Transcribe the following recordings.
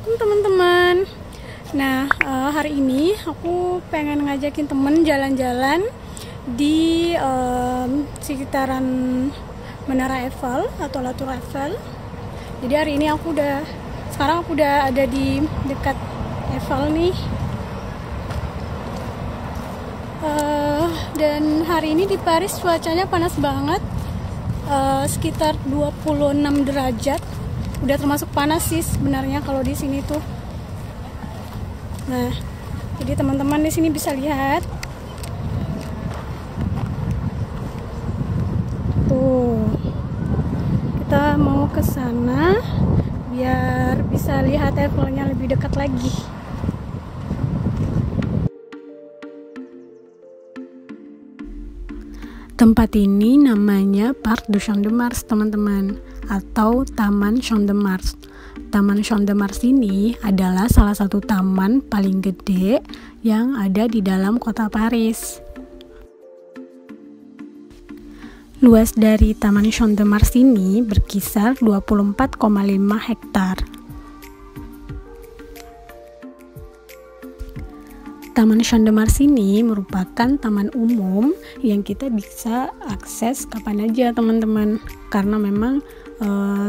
Assalamualaikum teman-teman. Nah, hari ini aku pengen ngajakin temen jalan-jalan di sekitaran Menara Eiffel atau La Tour Eiffel. Jadi hari ini sekarang aku udah ada di dekat Eiffel nih. Dan hari ini di Paris cuacanya panas banget, sekitar 26 derajat. Udah termasuk panas sih sebenarnya kalau di sini tuh. Nah, jadi teman-teman di sini bisa lihat tuh, kita mau ke sana biar bisa lihat Eiffelnya lebih dekat lagi. Tempat ini namanya Parc du Champ de Mars, teman-teman, atau Taman Champ de Mars. Taman Champ de Mars ini adalah salah satu taman paling gede yang ada di dalam kota Paris. Luas dari Taman Champ de Mars ini berkisar 24,5 hektar. Taman Champ de Mars ini merupakan taman umum yang kita bisa akses kapan aja, teman-teman, karena memang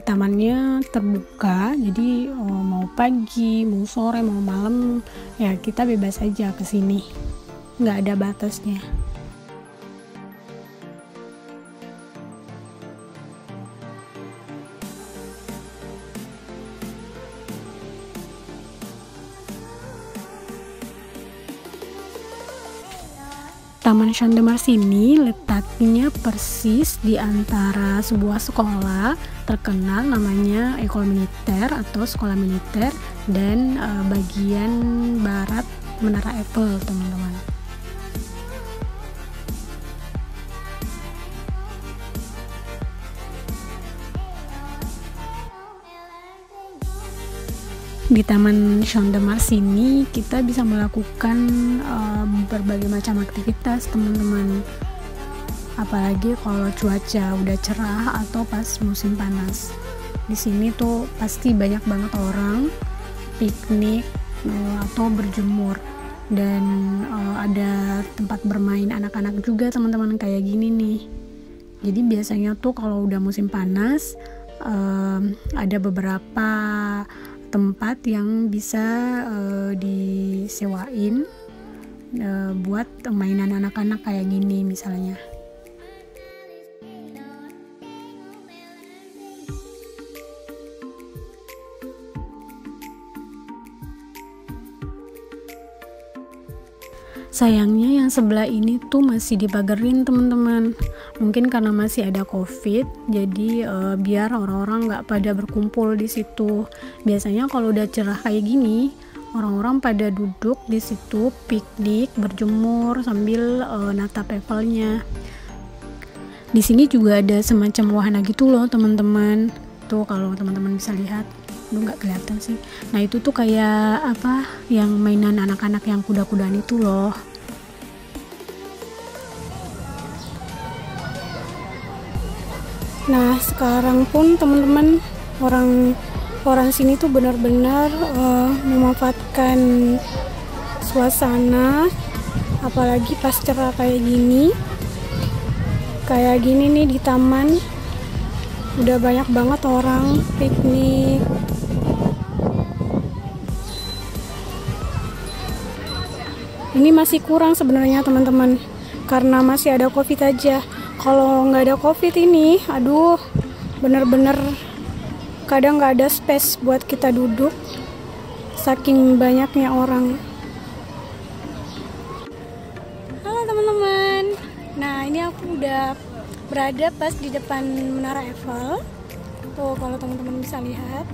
tamannya terbuka, jadi mau pagi, mau sore, mau malam, ya kita bebas aja ke sini, nggak ada batasnya. Taman Champ de Mars ini letaknya persis di antara sebuah sekolah terkenal namanya École Militaire atau sekolah militer dan bagian barat Menara Eiffel, teman-teman. Di Taman Champ de Mars ini kita bisa melakukan berbagai macam aktivitas, teman-teman. Apalagi kalau cuaca udah cerah atau pas musim panas. Di sini tuh pasti banyak banget orang piknik atau berjemur, dan ada tempat bermain anak-anak juga, teman-teman, kayak gini nih. Jadi biasanya tuh kalau udah musim panas ada beberapa tempat yang bisa disewain buat mainan anak-anak kayak gini misalnya. Sayangnya yang sebelah ini tuh masih dipagerin, teman-teman. Mungkin karena masih ada COVID, jadi biar orang-orang nggak pada berkumpul di situ. Biasanya kalau udah cerah kayak gini, orang-orang pada duduk di situ, piknik, berjemur sambil natap Eiffelnya. Di sini juga ada semacam wahana gitu loh, teman-teman. Tuh kalau teman-teman bisa lihat, lu nggak kelihatan sih. Nah itu tuh kayak apa, yang mainan anak-anak yang kuda-kudaan itu loh. Nah sekarang pun teman-teman, orang sini tuh benar-benar memanfaatkan suasana, apalagi pas cerah kayak gini nih di taman. Udah banyak banget orang piknik. Ini masih kurang sebenarnya, teman-teman, karena masih ada COVID aja. Kalau nggak ada COVID ini, aduh, bener-bener kadang nggak ada space buat kita duduk, saking banyaknya orang. Halo teman-teman. Nah ini aku udah berada pas di depan Menara Eiffel. Tuh kalau teman-teman bisa lihat.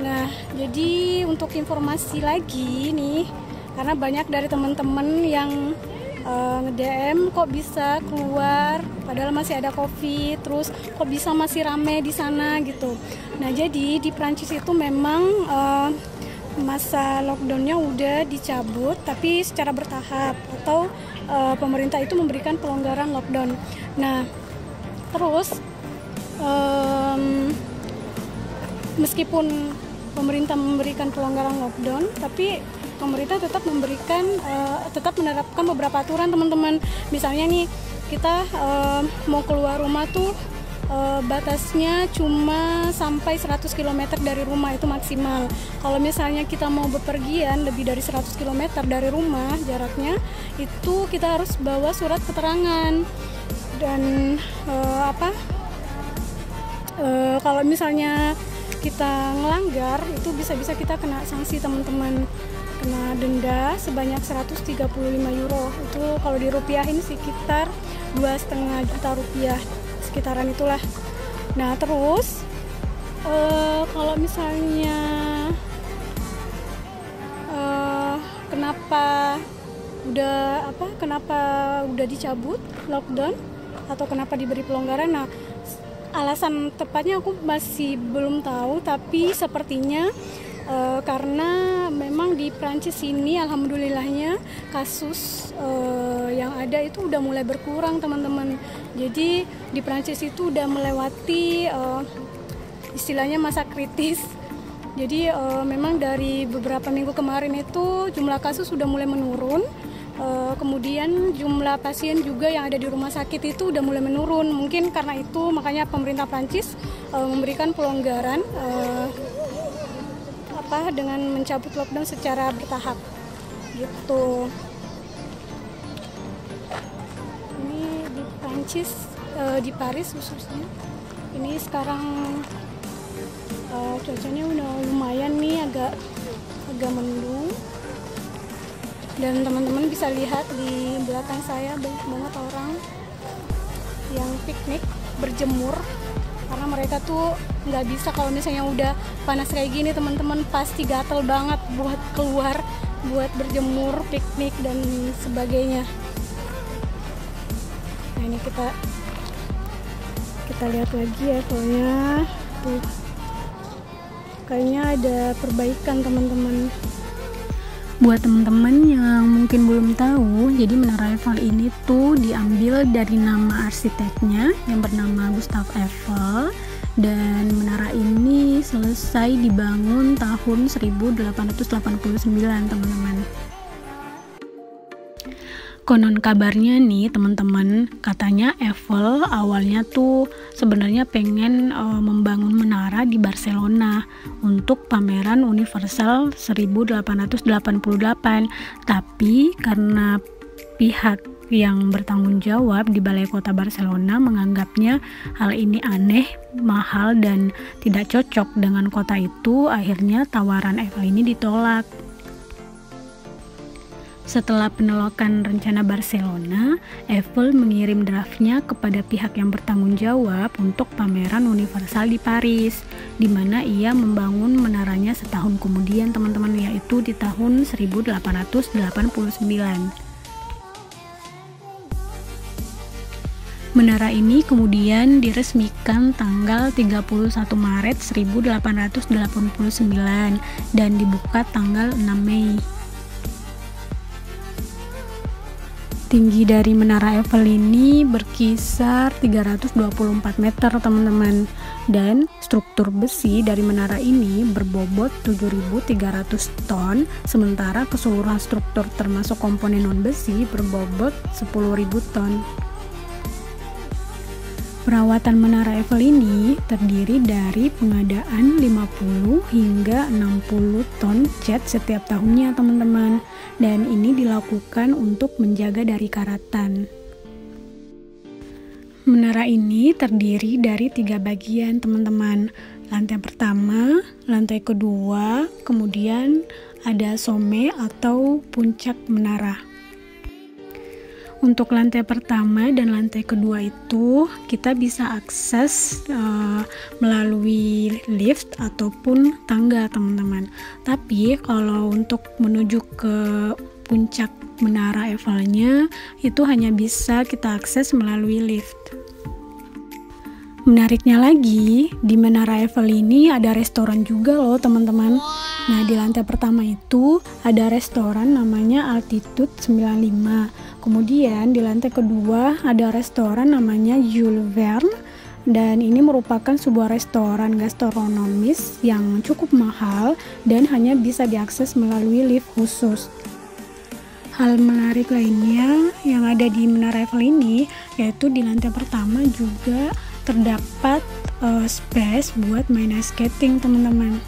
Nah jadi untuk informasi lagi nih, karena banyak dari teman-teman yang nge-DM kok bisa keluar padahal masih ada COVID, terus kok bisa masih rame di sana gitu. Nah jadi di Prancis itu memang masa lockdownnya udah dicabut, tapi secara bertahap, atau pemerintah itu memberikan pelonggaran lockdown. Nah terus meskipun pemerintah memberikan pelonggaran lockdown, tapi pemerintah tetap menerapkan beberapa aturan, teman-teman. Misalnya nih, kita mau keluar rumah tuh batasnya cuma sampai 100 km dari rumah, itu maksimal. Kalau misalnya kita mau bepergian lebih dari 100 km dari rumah jaraknya, itu kita harus bawa surat keterangan. Dan kalau misalnya kita ngelanggar, itu bisa kita kena sanksi, teman-teman, kena denda sebanyak 135 euro. Itu kalau dirupiahin sekitar 2,5 juta rupiah, sekitaran itulah. Nah, terus kalau misalnya kenapa udah dicabut lockdown atau kenapa diberi pelonggaran, nah alasan tepatnya aku masih belum tahu, tapi sepertinya karena memang di Prancis ini alhamdulillahnya kasus yang ada itu udah mulai berkurang, teman-teman. Jadi di Prancis itu udah melewati istilahnya masa kritis. Jadi memang dari beberapa minggu kemarin itu jumlah kasus sudah mulai menurun. Kemudian jumlah pasien juga yang ada di rumah sakit itu udah mulai menurun. Mungkin karena itu makanya pemerintah Prancis memberikan pelonggaran dengan mencabut lockdown secara bertahap gitu. Ini di Prancis, di Paris khususnya, ini sekarang cuacanya udah lumayan nih, agak mendung. Dan teman-teman bisa lihat di belakang saya banyak banget orang yang piknik, berjemur, karena mereka tuh nggak bisa kalau misalnya udah panas kayak gini, teman-teman, pasti gatel banget buat keluar, buat berjemur, piknik dan sebagainya. Nah, ini kita lihat lagi ya, soalnya tuh kayaknya ada perbaikan, teman-teman. Buat teman-teman yang mungkin belum tahu, jadi Menara Eiffel ini tuh diambil dari nama arsiteknya yang bernama Gustave Eiffel, dan menara ini selesai dibangun tahun 1889, teman-teman. Konon kabarnya nih, teman-teman, katanya Eiffel awalnya tuh sebenarnya pengen membangun menara di Barcelona untuk pameran Universal 1888, tapi karena pihak yang bertanggung jawab di Balai Kota Barcelona menganggapnya hal ini aneh, mahal, dan tidak cocok dengan kota itu, akhirnya tawaran Eiffel ini ditolak. Setelah penolakan rencana Barcelona, Eiffel mengirim draftnya kepada pihak yang bertanggung jawab untuk pameran Universal di Paris, di mana ia membangun menaranya setahun kemudian, teman-teman, yaitu di tahun 1889. Menara ini kemudian diresmikan tanggal 31 Maret 1889 dan dibuka tanggal 6 Mei. Tinggi dari Menara Eiffel ini berkisar 324 meter, teman-teman. Dan struktur besi dari menara ini berbobot 7.300 ton, sementara keseluruhan struktur termasuk komponen non-besi berbobot 10.000 ton. Perawatan Menara Eiffel ini terdiri dari pengadaan 50 hingga 60 ton cat setiap tahunnya, teman-teman. Dan ini dilakukan untuk menjaga dari karatan. Menara ini terdiri dari 3 bagian, teman-teman. Lantai pertama, lantai kedua, kemudian ada sommet atau puncak menara. Untuk lantai pertama dan lantai kedua itu kita bisa akses melalui lift ataupun tangga, teman-teman. Tapi kalau untuk menuju ke puncak Menara Eiffel-nya itu hanya bisa kita akses melalui lift. Menariknya lagi, di Menara Eiffel ini ada restoran juga loh, teman-teman. Nah, di lantai pertama itu ada restoran namanya Altitude 95. Kemudian di lantai kedua ada restoran namanya Jules Verne, dan ini merupakan sebuah restoran gastronomis yang cukup mahal dan hanya bisa diakses melalui lift khusus. Hal menarik lainnya yang ada di Menara Eiffel ini yaitu di lantai pertama juga terdapat space buat main ice skating, teman-teman.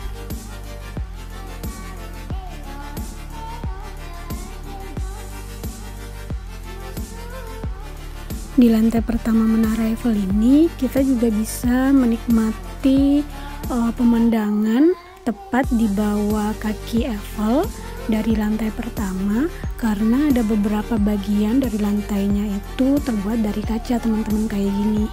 Di lantai pertama Menara Eiffel ini kita juga bisa menikmati pemandangan tepat di bawah kaki Eiffel dari lantai pertama, karena ada beberapa bagian dari lantainya itu terbuat dari kaca, teman-teman, kayak gini.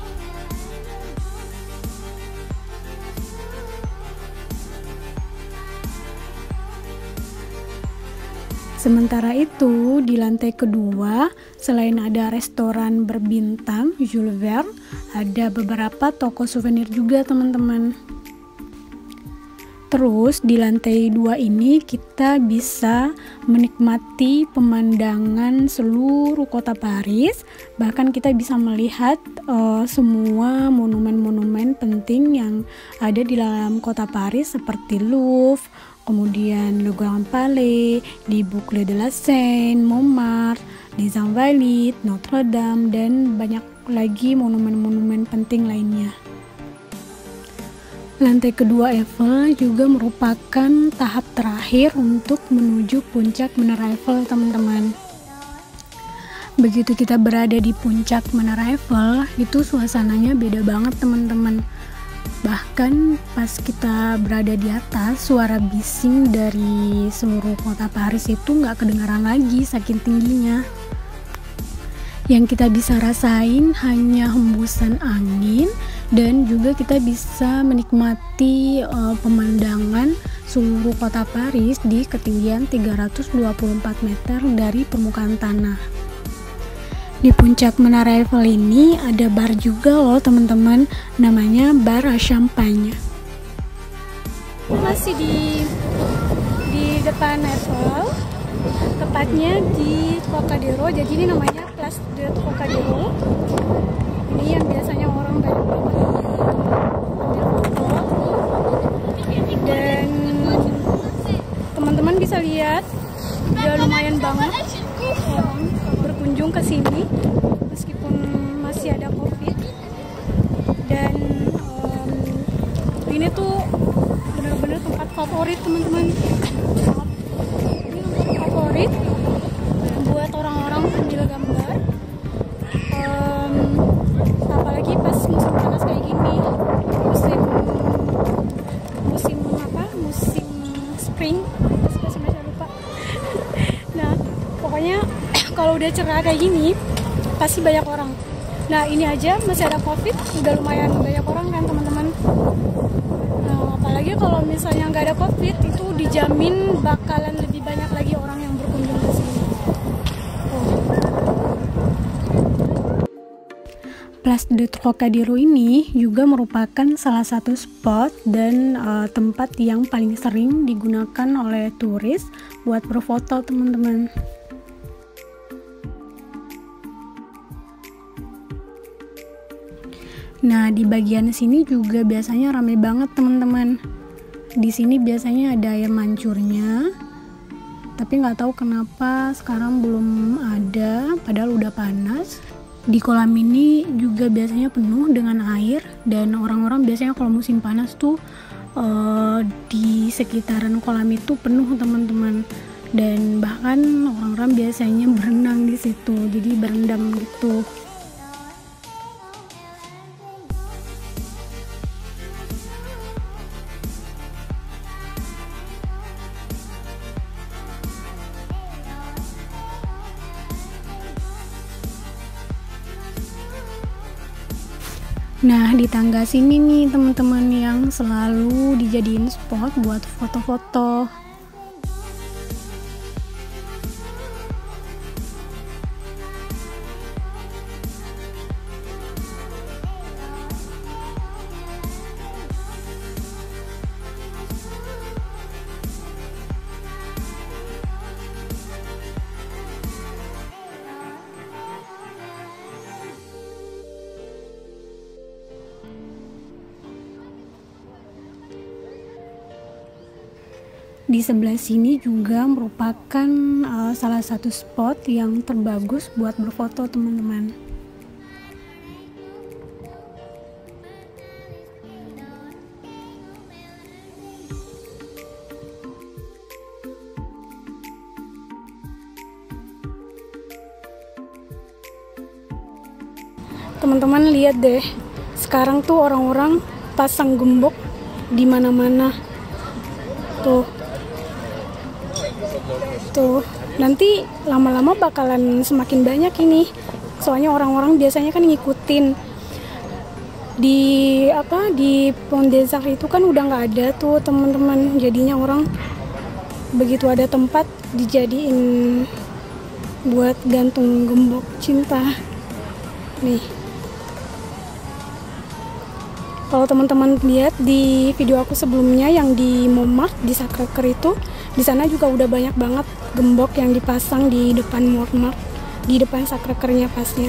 Sementara itu, di lantai kedua, selain ada restoran berbintang Jules Verne, ada beberapa toko souvenir juga, teman-teman. Terus di lantai 2 ini kita bisa menikmati pemandangan seluruh kota Paris. Bahkan kita bisa melihat semua monumen-monumen penting yang ada di dalam kota Paris seperti Louvre, kemudian Le Grand Palais, di Boucle de la Seine, Montmartre, les Invalides, Notre Dame, dan banyak lagi monumen-monumen penting lainnya. Lantai kedua Eiffel juga merupakan tahap terakhir untuk menuju puncak Menara Eiffel, teman-teman. Begitu kita berada di puncak Menara Eiffel, itu suasananya beda banget, teman-teman. Bahkan pas kita berada di atas, suara bising dari seluruh kota Paris itu nggak kedengaran lagi saking tingginya. Yang kita bisa rasain hanya hembusan angin, dan juga kita bisa menikmati pemandangan seluruh kota Paris di ketinggian 324 meter dari permukaan tanah. Di puncak Menara Eiffel ini ada bar juga loh, teman-teman, namanya Bar à Champagne. Masih di depan Eiffel, tepatnya di Trocadero. Jadi ini namanya Place de Trocadero. Ini yang biasanya orang banyak banget ambil foto. Dan teman-teman bisa lihat udah lumayan banget orang berkunjung ke sini meskipun masih ada Covid. Dan ini tuh bener-bener tempat favorit, teman-teman. Ini tempat favorit buat orang-orang penjual gambar, apalagi pas musim panas kayak gini, musim spring, masih lupa. Nah, pokoknya kalau udah cerah kayak gini pasti banyak orang. Nah, ini aja masih ada Covid, udah lumayan banyak orang kan, teman-teman. Nah, apalagi kalau misalnya nggak ada Covid, itu dijamin bakalan lebih banyak lagi orang yang berkunjung ke sini. Place de Trocadero ini juga merupakan salah satu spot dan tempat yang paling sering digunakan oleh turis buat berfoto, teman-teman. Nah, di bagian sini juga biasanya ramai banget, teman-teman. Di sini biasanya ada air mancurnya, tapi nggak tahu kenapa sekarang belum ada, padahal udah panas. Di kolam ini juga biasanya penuh dengan air, dan orang-orang biasanya kalau musim panas tuh di sekitaran kolam itu penuh, teman-teman. Dan bahkan orang-orang biasanya berenang di situ, jadi berendam gitu. Nah, di tangga sini nih, teman-teman, yang selalu dijadiin spot buat foto-foto. Di sebelah sini juga merupakan salah satu spot yang terbagus buat berfoto teman-teman. Teman-teman lihat deh, sekarang tuh orang-orang pasang gembok di mana-mana. Tuh, nanti lama-lama bakalan semakin banyak ini. Soalnya orang-orang biasanya kan ngikutin di Pont des Arts itu kan udah nggak ada tuh teman-teman. Jadinya orang begitu ada tempat dijadiin buat gantung gembok cinta. Nih. Kalau teman-teman lihat di video aku sebelumnya yang di Montmartre di Sacré-Cœur itu, di sana juga udah banyak banget gembok yang dipasang di depan Montmartre, di depan Sacré-Cœur-nya pasnya.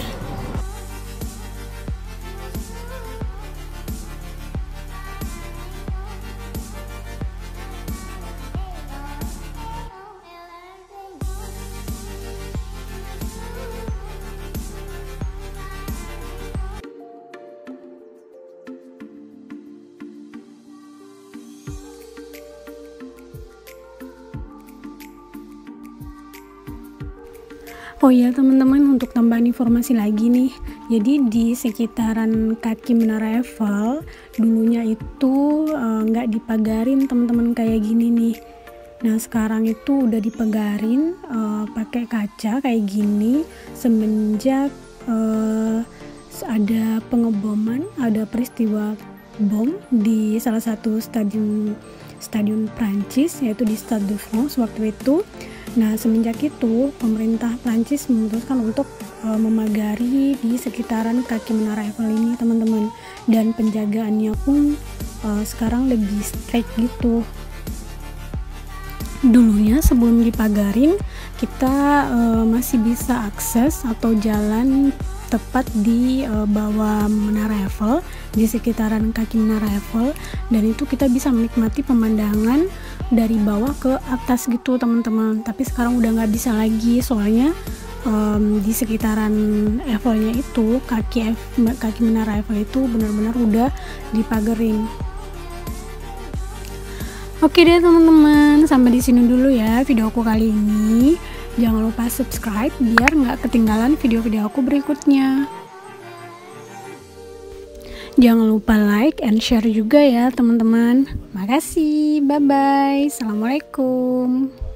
Oh iya teman-teman, untuk tambahan informasi lagi nih, jadi di sekitaran kaki Menara Eiffel dulunya itu nggak dipagarin teman-teman kayak gini nih. Nah sekarang itu udah dipagarin pakai kaca kayak gini semenjak ada pengeboman, ada peristiwa bom di salah satu stadion Prancis, yaitu di Stade de France waktu itu. Nah semenjak itu pemerintah Prancis memutuskan untuk memagari di sekitaran kaki Menara Eiffel ini teman-teman, dan penjagaannya pun sekarang lebih strict gitu. Dulunya sebelum dipagarin kita masih bisa akses atau jalan tepat di bawah Menara Eiffel, di sekitaran kaki Menara Eiffel, dan itu kita bisa menikmati pemandangan dari bawah ke atas gitu teman-teman. Tapi sekarang udah nggak bisa lagi, soalnya di sekitaran Eiffelnya itu, kaki Menara Eiffel itu benar-benar udah dipagarin. Oke deh teman-teman, sampai di sini dulu ya video aku kali ini. Jangan lupa subscribe biar nggak ketinggalan video-video aku berikutnya. Jangan lupa like and share juga ya teman-teman. Makasih, bye-bye. Assalamualaikum.